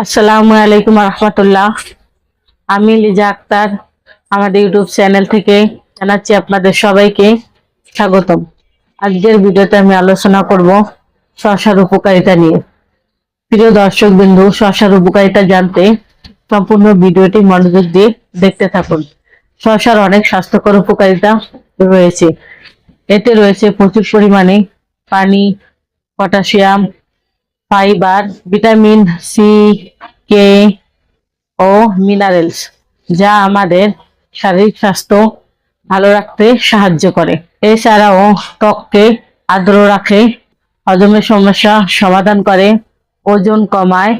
আসসালামু আলাইকুম রহমতুল্লাহ। আমি লিজা আক্তার আমাদের ইউটিউব চ্যানেল থেকে জানাচ্ছি আপনাদের সবাইকে স্বাগতম। আজকের ভিডিওতে আমি আলোচনা করব শসার উপকারিতা নিয়ে। প্রিয় দর্শক বিন্দু, শসার উপকারিতা জানতে সম্পূর্ণ ভিডিওটি মনোযোগ দিয়ে দেখতে থাকুন। শসার অনেক স্বাস্থ্যকর উপকারিতা রয়েছে। এতে রয়েছে প্রচুর পরিমাণে পানি, পটাশিয়াম, ফাইবার, ভিটামিন সি, কে ও মিনারেলস, যা আমাদের শারীরিক স্বাস্থ্য ভালো রাখতে সাহায্য করে। এছাড়াও ত্বককে আর্দ্র রাখে, হজমের সমস্যা সমাধান করে, ওজন কমায়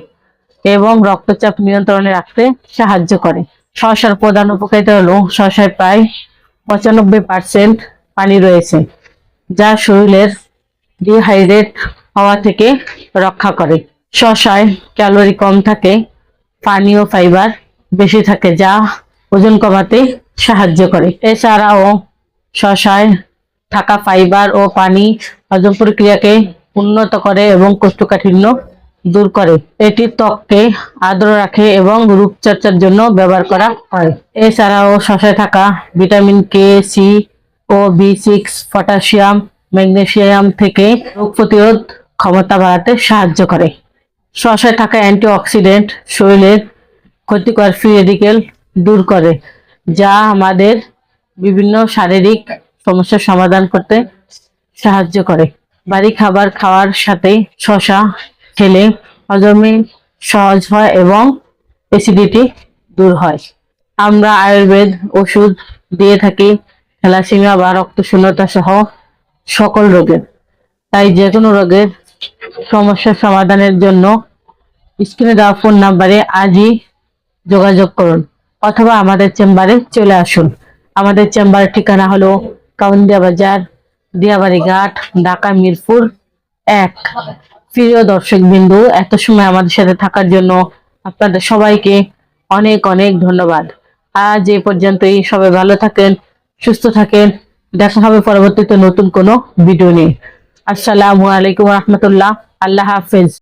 এবং রক্তচাপ নিয়ন্ত্রণে রাখতে সাহায্য করে। শসার প্রধান উপকারিতা হলো শসায় প্রায় 95% পানি রয়েছে, যা শরীরের ডিহাইড্রেট হওয়া থেকে রক্ষা করে। শসায় ক্যালোরি কম থাকে, পানি ও ফাইবার বেশি থাকে, যা ওজন কমাতে সাহায্য করে। এছাড়াও শসায় থাকা ফাইবার ও পানি হজম প্রক্রিয়াকে উন্নত করে এবং কোষ্ঠকাঠিন্য দূর করে। এটি ত্বককে আর্দ্র রাখে এবং রূপচর্চার জন্য ব্যবহার করা হয়। এছাড়াও শসায় থাকা ভিটামিন কে, সি ও বি6, পটাশিয়াম, ম্যাগনেসিয়াম থেকে রোগ প্রতিরোধ ক্ষমতা বাড়াতে সাহায্য করে। শসায় থাকা অ্যান্টিঅক্সিডেন্ট শরীরের ক্ষতিকর ফ্রি রেডিকেল দূর করে, যা আমাদের বিভিন্ন শারীরিক সমস্যার সমাধান করতে সাহায্য করে। ভারী খাবার খাওয়ার সাথে শসা খেলে হজমে সহজ হয় এবং অ্যাসিডিটি দূর হয়। আমরা আয়ুর্বেদ ওষুধ দিয়ে থাকি থ্যালাসেমিয়া বা রক্তশূন্যতা সহ সকল রোগের। তাই যে কোনো রোগের সমস্যার সমাধানের জন্য স্ক্রিনে দেওয়া ফোন নাম্বারে আজই যোগাযোগ করুন অথবা আমাদের চেম্বারে চলে আসুন। আমাদের চেম্বারের ঠিকানা হলো কাউন্দিয়া বাজার, দিয়াবাড়ি ঘাট, ঢাকা মিরপুর 1। প্রিয় দর্শক বিন্দু, এত সময় আমাদের সাথে থাকার জন্য আপনাদের সবাইকে অনেক অনেক ধন্যবাদ। আজ এই পর্যন্তই। সবাই ভালো থাকেন, সুস্থ থাকেন। দেখা হবে পরবর্তীতে নতুন কোনো ভিডিও নিয়ে। আসসালামু আলাইকুম রহমতুল্লাহ। আল্লাহ হাফেজ।